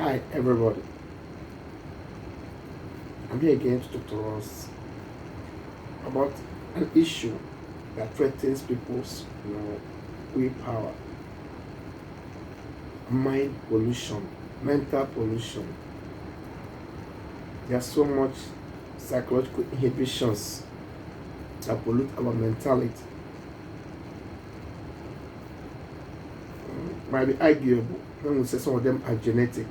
Hi everybody, I'm here again to talk to us about an issue that threatens people's willpower, mind pollution, mental pollution. There's so much psychological inhibitions that pollute our mentality. Might be arguable when we say some of them are genetic,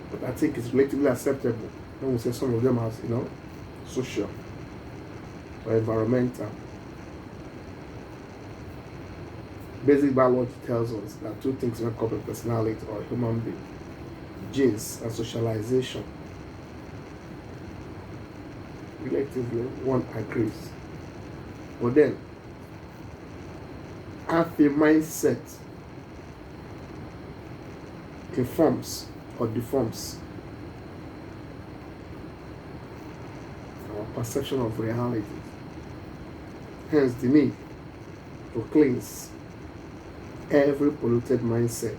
but I think it's relatively acceptable when we say some of them are, social or environmental. Basic biology tells us that two things make up a personality or a human being: genes and socialization. Relatively, one agrees. But then, have a mindset informs or deforms our perception of reality. Hence, the need to cleanse every polluted mindset.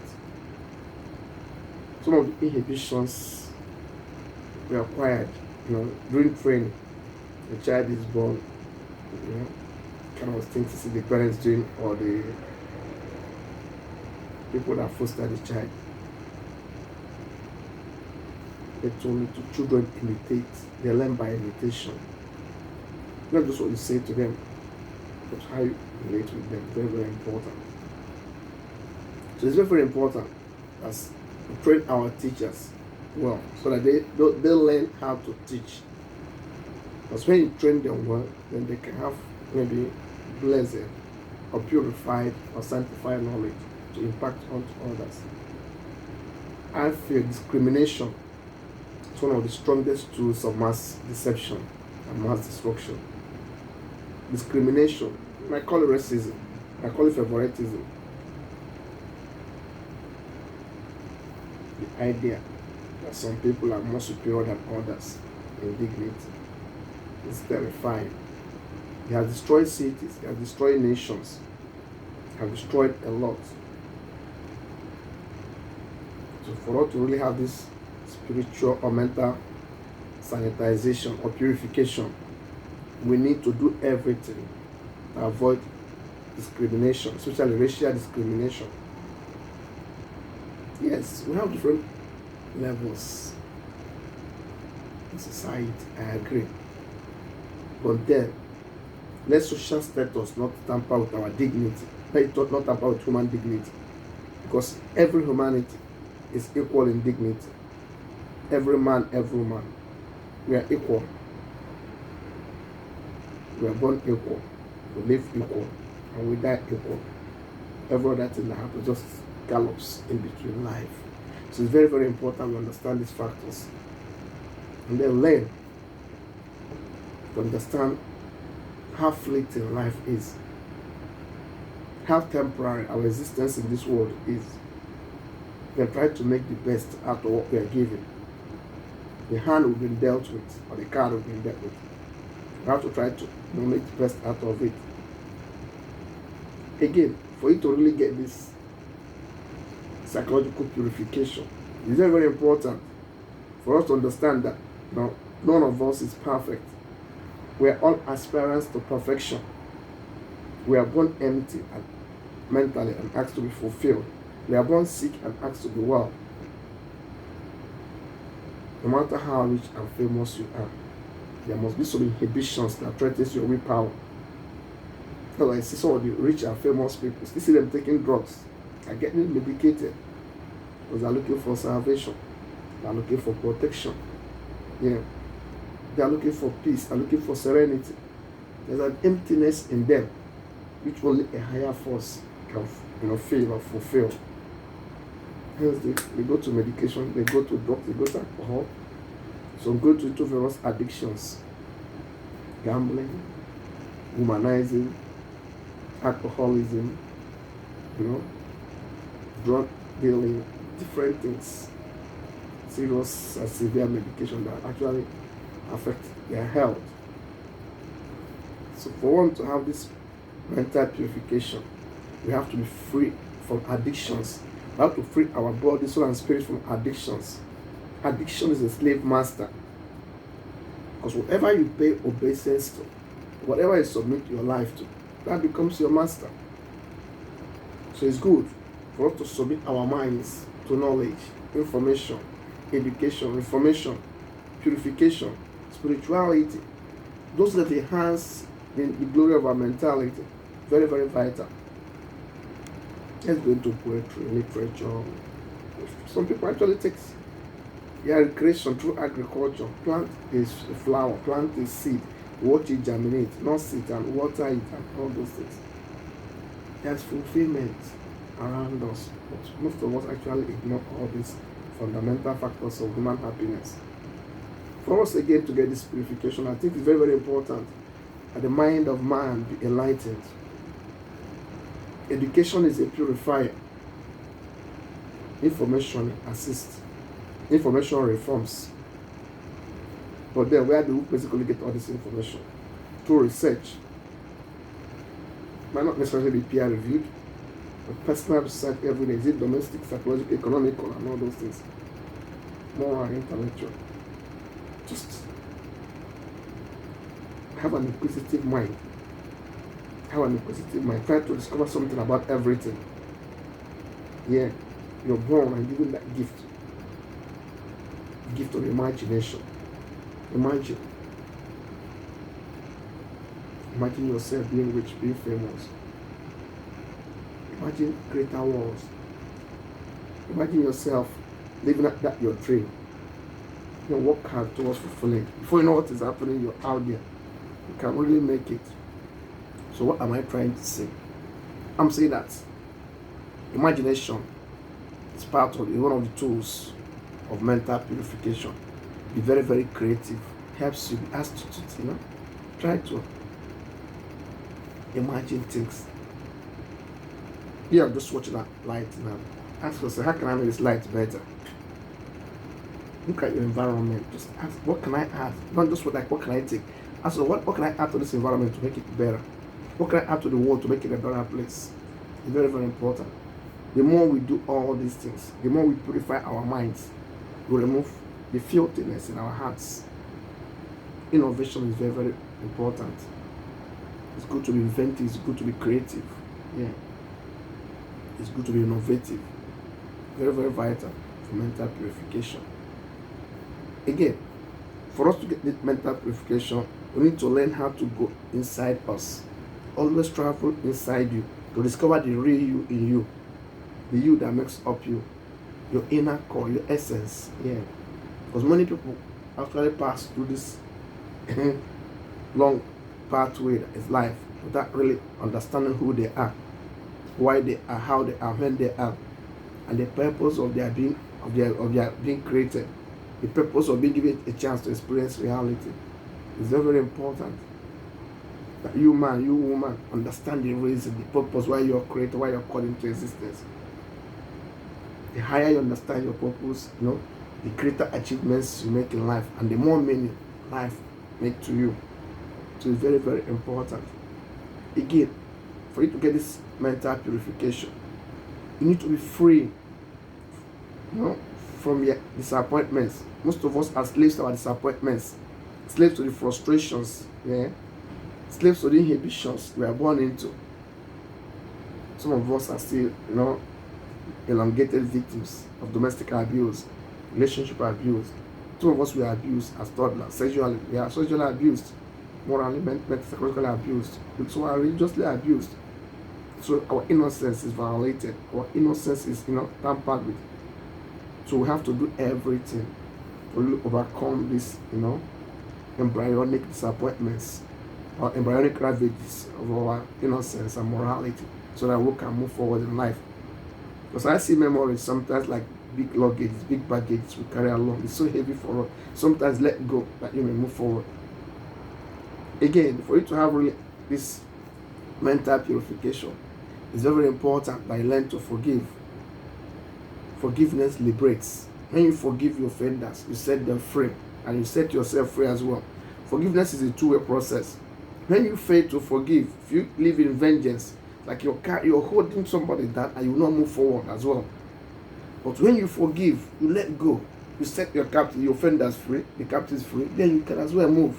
Some of the inhibitions we acquired, during training. The child is born, kind of things to see the parents doing or the people that foster the child. It's only to children imitate, they learn by imitation. Not just what you say to them, but how you relate with them. Very, very important. So it's very, very important as we train our teachers well, so that they learn how to teach. Because when you train them well, then they can have maybe blessed or purified or sanctified knowledge to impact onto others. I feel discrimination is one of the strongest tools of mass deception and mass destruction. Discrimination, I call it racism, I call it favoritism. The idea that some people are more superior than others in dignity is terrifying. It has destroyed cities, it has destroyed nations, it has destroyed a lot. So for us to really have this spiritual or mental sanitization or purification, we need to do everything to avoid discrimination, especially racial discrimination. Yes, we have different levels in society, I agree. But then, let social status not tamper with our dignity. Let it not tamper with human dignity. Because every humanity is equal in dignity. Every man, every woman. We are equal. We are born equal. We live equal. And we die equal. Every other thing that happens just gallops in between life. So it's very, very important we understand these factors. And then learn to understand how fleeting life is, how temporary our existence in this world is. Then try to make the best out of what we are given. The hand we've been dealt with, or the card we've been dealt with. We have to try to make the best out of it. Again, for you to really get this psychological purification, it's very, very important for us to understand that none of us is perfect. We are all aspirants to perfection. We are born empty and mentally and asked to be fulfilled. We are born sick and asked to be well. No matter how rich and famous you are, there must be some inhibitions that threatens your willpower. Because I see some of the rich and famous people, still see them taking drugs, are getting medicated because they're looking for salvation, they're looking for protection. They are looking for peace, they are looking for serenity. There's an emptiness in them which only a higher force can fill or fulfill. Hence they go to medication, they go to drugs, they go to alcohol. Some go to various addictions: gambling, womanizing, alcoholism, drug dealing, different things, serious and severe medication that actually affect their health. So for one to have this mental purification, we have to be free from addictions We have to free our body, soul, and spirit from addictions. Addiction is a slave master. Because whatever you pay obeisance to, whatever you submit your life to, that becomes your master. So it's good for us to submit our minds to knowledge, information, education, reformation, purification, spirituality. Those that enhance the glory of our mentality. Very, very vital. Let's go into poetry, literature. Some people actually take recreation through agriculture. Plant a flower, plant a seed, watch it germinate, nurse it and water it and all those things. There's fulfillment around us, but most of us actually ignore all these fundamental factors of human happiness. For us again to get this purification, I think it's very, very important that the mind of man be enlightened. Education is a purifier. Information assists. Information reforms. But then where do we basically get all this information? Through research. Might not necessarily be peer reviewed, but personal research every day. Is it domestic, psychological, economical, and all those things? Moral, intellectual. Just have an inquisitive mind. Have an inquisitive mind. Try to discover something about everything. Yeah, you're born and given that gift. Gift of imagination. Imagine yourself being rich, being famous. Imagine greater worlds. Imagine yourself living that your dream. Work hard towards fulfilling. Before you know what is happening, you're out there. You can really make it. So what am I trying to say? I'm saying that imagination is part of one of the tools of mental purification. Be very, very creative. Helps you be astute, Try to imagine things. I'm just watching that light now. Ask yourself, how can I make this light better? Look at your environment. Just ask, what can I add? Not just what can I take? Ask, what can I add to this environment to make it better? What can I add to the world to make it a better place? It's very, very important. The more we do all these things, the more we purify our minds, we remove the filthiness in our hearts. Innovation is very, very important. It's good to be inventive. It's good to be creative. Yeah. It's good to be innovative. Very, very vital for mental purification. Again, for us to get this mental purification, we need to learn how to go inside us. Always travel inside you to discover the real you in you. The you that makes up you. Your inner core, your essence. Yeah. Because many people actually pass through this long pathway that is life without really understanding who they are, why they are, how they are, when they are, and the purpose of their being, of their being created, the purpose of being given a chance to experience reality. It's very, very important that you man, you woman, understand the reason, the purpose, why you're created, why you're called into existence. The higher you understand your purpose, the greater achievements you make in life, and the more meaning life make to you. So it's very, very important. Again, for you to get this mental purification, you need to be free, from your disappointments. Most of us are slaves to our disappointments, slaves to the frustrations, slaves to the inhibitions we are born into. Some of us are still, elongated victims of domestic abuse, relationship abuse. Some of us were abused as toddlers, sexually. We are sexually abused, morally, mentally, psychologically abused. So we are religiously abused. So our innocence is violated. Our innocence is, tampered with. So we have to do everything to overcome this, embryonic disappointments or embryonic ravages of our innocence and morality, so that we can move forward in life. Because I see memories sometimes like big luggage, big baggage we carry along. It's so heavy for us. Sometimes let go that you may move forward. Again, for you to have really this mental purification, it's very, very important that you learn to forgive. Forgiveness liberates. When you forgive your offenders, you set them free, and you set yourself free as well. Forgiveness is a two-way process. When you fail to forgive, if you live in vengeance, like you're holding somebody down, and you will not move forward as well. But when you forgive, you let go, you set your captive, your offenders free, the captives free, then you can as well move.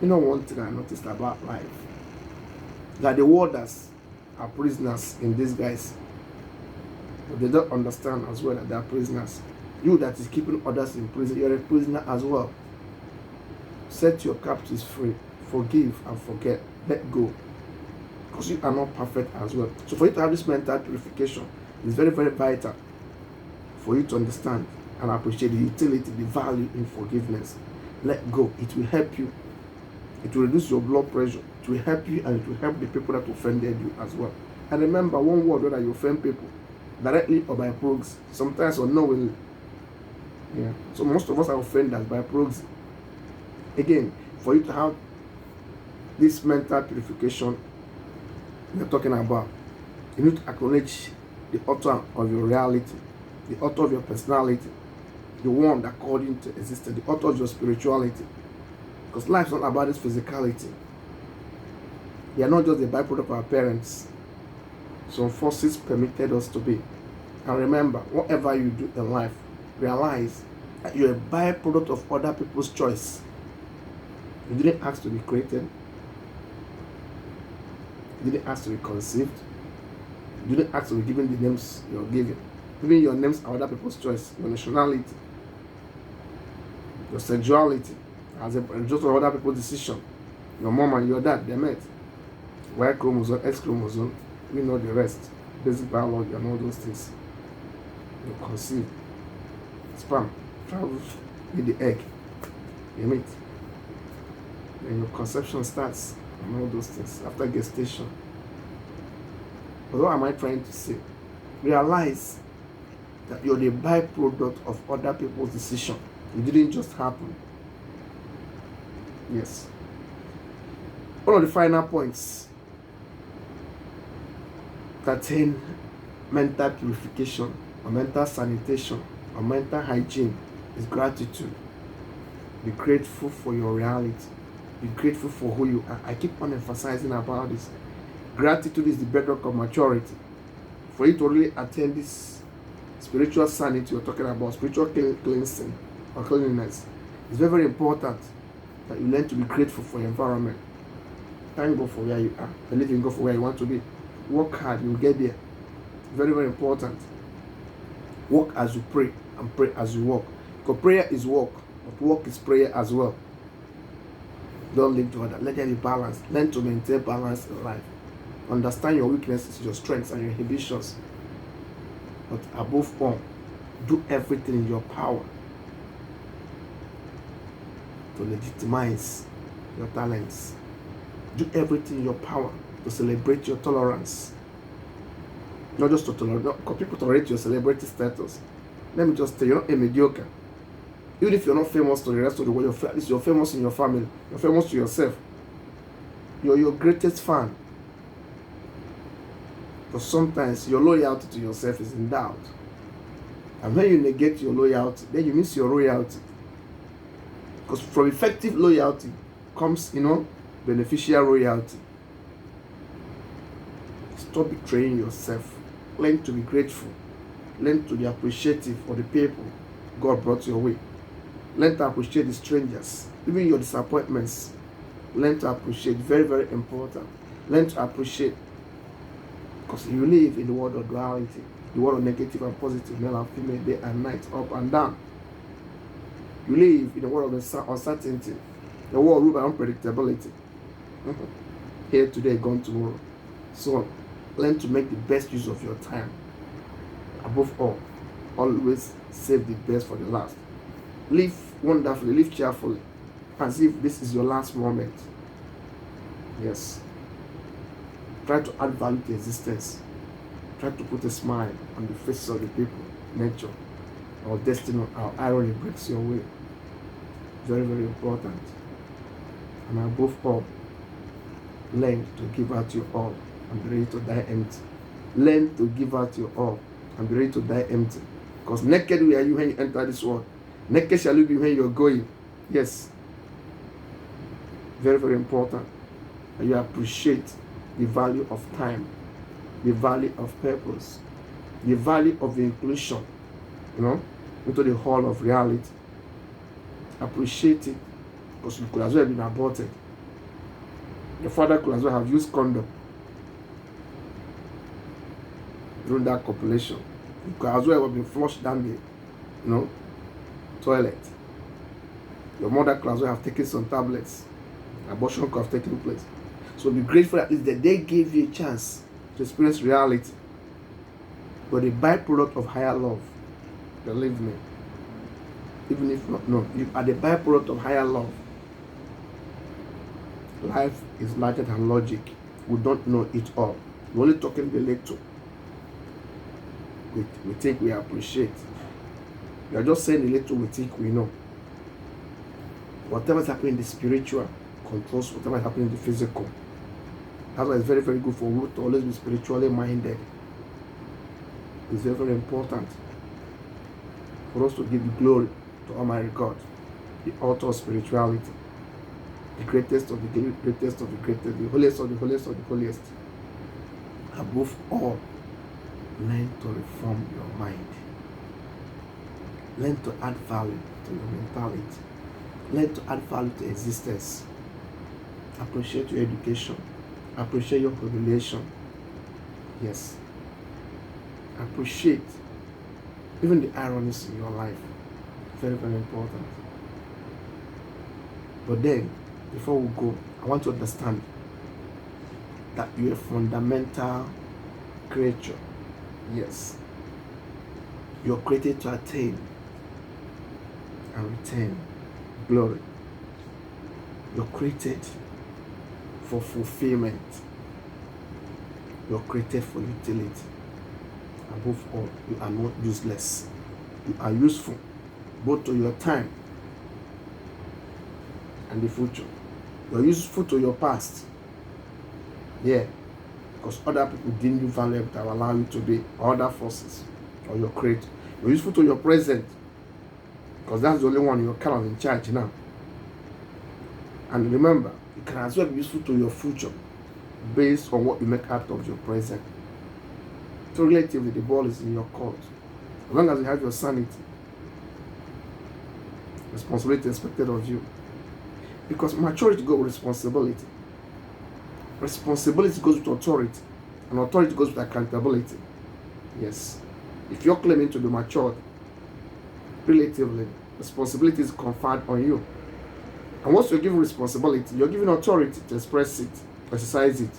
You know, one thing I noticed about life, that the warders are prisoners in disguise, but they don't understand as well that they are prisoners. You that is keeping others in prison, you're a prisoner as well. Set your captives free, forgive and forget, let go, because you are not perfect as well. So for you to have this mental purification, it's very, very vital for you to understand and appreciate the utility, the value in forgiveness. Let go. It will help you. It will reduce your blood pressure. It will help you, and it will help the people that offended you as well. And remember, one word, whether you offend people directly or by proxy, sometimes unknowingly. Yeah. So most of us are offenders by proxy. Again, for you to have this mental purification we're talking about, you need to acknowledge the author of your reality, the author of your personality, the one that called you into existence, the author of your spirituality. Because life is not about this physicality. We are not just the byproduct of our parents. Some forces permitted us to be. And remember, whatever you do in life, realize that you're a byproduct of other people's choice. You didn't ask to be created. You didn't ask to be conceived. You didn't ask to be given the names you're given. Even your names are other people's choice. Your nationality, your sexuality, as a result of other people's decision. Your mom and your dad, they met. Y chromosome, X chromosome, we know the rest. Basic biology and all those things. You conceive. Sperm travels with the egg. You meet. Then your conception starts and all those things after gestation. But what am I trying to say? Realize that you're the byproduct of other people's decision. It didn't just happen. Yes. One of the final points that attain mental purification or mental sanitation or mental hygiene is gratitude. Be grateful for your reality. Be grateful for who you are. I keep on emphasizing about this. Gratitude is the bedrock of maturity. For you to really attain this spiritual sanity you're talking about, spiritual cleansing or cleanliness, it's very, very important that you learn to be grateful for your environment. Thank God for where you are. Believe in God for where you want to be. Work hard, you'll get there. Very, very important. Work as you pray and pray as you walk. Because prayer is work, but work is prayer as well. Don't live to other. Let there be balance. Learn to maintain balance in life. Understand your weaknesses, your strengths, and your inhibitions. But above all, do everything in your power to legitimize your talents. Do everything in your power to celebrate your tolerance. Not just to tolerate, because people tolerate your celebrity status. Let me just tell you, you're not a mediocre. Even if you're not famous to the rest of the world, you're famous in your family. You're famous to yourself. You're your greatest fan. But sometimes your loyalty to yourself is in doubt. And when you negate your loyalty, then you miss your royalty. Because from effective loyalty comes, beneficial royalty. Stop betraying yourself. Learn to be grateful. Learn to be appreciative for the people God brought your way. Learn to appreciate the strangers, even your disappointments. Learn to appreciate. Very, very important. Learn to appreciate. Because you live in the world of duality, the world of negative and positive, male and female, day and night, up and down. You live in the world of uncertainty, the world ruled by unpredictability. Here today, gone tomorrow. So, learn to make the best use of your time. Above all, always save the best for the last. Live wonderfully, live cheerfully, as if this is your last moment. Yes. Try to add value to existence. Try to put a smile on the faces of the people, nature, or destiny, or irony breaks your way. Very, very important. And above all, learn to give out your all and be ready to die empty. Learn to give out your all and be ready to die empty. Because naked were you when you enter this world. Naked shall you be when you're going. Yes. Very, very important. And you appreciate the value of time, the value of purpose, the value of the inclusion, into the hall of reality. Appreciate it, because you could as well have been aborted. Your father could as well have used condom during that copulation. You could as well have been flushed down the toilet. Your mother could as well have taken some tablets. Abortion could have taken place. So be grateful that they gave you a chance to experience reality. But the byproduct of higher love, believe me, even if not, no, you are the byproduct of higher love. Life is larger than logic. We don't know it all. We're only talking the little. We think we appreciate. We are just saying the little we think we know. Whatever is happening in the spiritual controls whatever is happening in the physical. That's why it's very, very good for you to always be spiritually minded. It's very, very important for us to give the glory to Almighty God, the author of spirituality, the greatest of the greatest of the greatest, the holiest of the holiest of the holiest. Above all, learn to reform your mind. Learn to add value to your mentality. Learn to add value to existence. Appreciate your education. Appreciate your population. Yes. Appreciate even the ironies in your life. Very, very important. But then, before we go, I want to understand that you're a fundamental creature. Yes. You're created to attain and retain glory. You're created for fulfillment. You're created for utility. Above all, you are not useless. You are useful both to your time and the future. You're useful to your past. Yeah. Because other people deem you valuable that will allow you to be other forces or your creator. You're useful to your present. Because that's the only one you're kind of in charge now. And remember, you can as well be useful to your future based on what you make out of your present. So relatively, the ball is in your court. As long as you have your sanity, responsibility expected of you. Because maturity goes with responsibility. Responsibility goes with authority. And authority goes with accountability. Yes. If you're claiming to be matured, relatively, responsibility is conferred on you. And once you're given responsibility, you're given authority to express it, exercise it.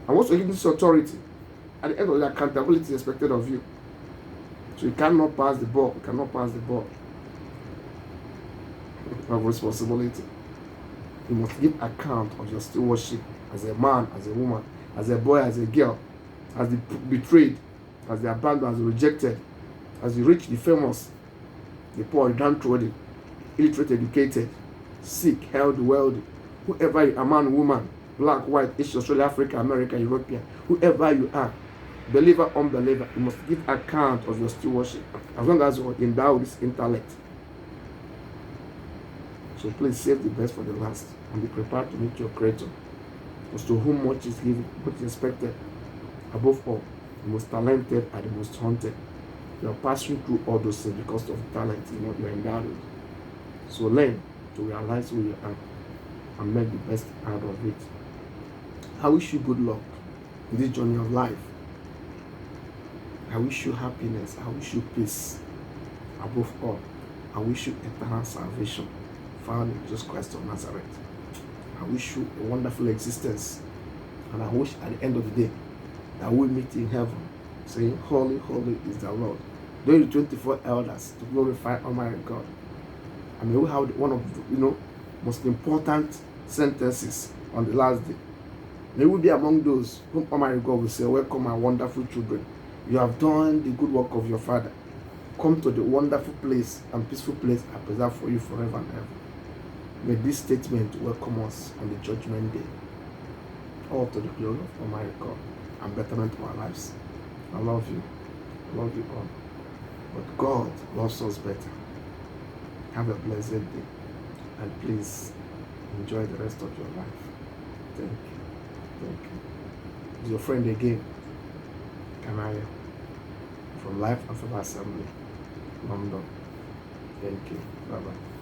And once you're given this authority, at the end of the accountability is expected of you. So you cannot pass the ball. You cannot pass the ball of responsibility. You must give account of your stewardship as a man, as a woman, as a boy, as a girl, as the betrayed, as the abandoned, as the rejected, as the rich, the famous, the poor, the downtrodden, illiterate, educated, sick, healthy, wealthy, whoever you are, man, woman, black, white, Asian, Australia, Africa, America, European, whoever you are, believer, unbeliever, you must give account of your stewardship as long as you are endowed with this intellect. So please save the best for the last and be prepared to meet your Creator. Because to whom much is given, much is expected. Above all, the most talented are the most haunted. You are passing through all those things because of the talent you are endowed with. So learn to realize who you are and make the best out of it. I wish you good luck in this journey of life. I wish you happiness. I wish you peace. Above all, I wish you eternal salvation found in Jesus Christ of Nazareth. I wish you a wonderful existence. And I wish at the end of the day that we meet in heaven saying, Holy, holy is the Lord. During the 24 elders to glorify Almighty God. I mean, we have one of the most important sentences on the last day. May we be among those whom Almighty God will say, welcome my wonderful children. You have done the good work of your Father. Come to the wonderful place and peaceful place I preserve for you forever and ever. May this statement welcome us on the judgment day. All to the glory of Almighty God and betterment of our lives. I love you. I love you all. But God loves us better. Have a blessed day. And please enjoy the rest of your life. Thank you. Thank you. It's your friend again, Kanaya. from Life and Favor Assembly, London. Thank you. Bye bye.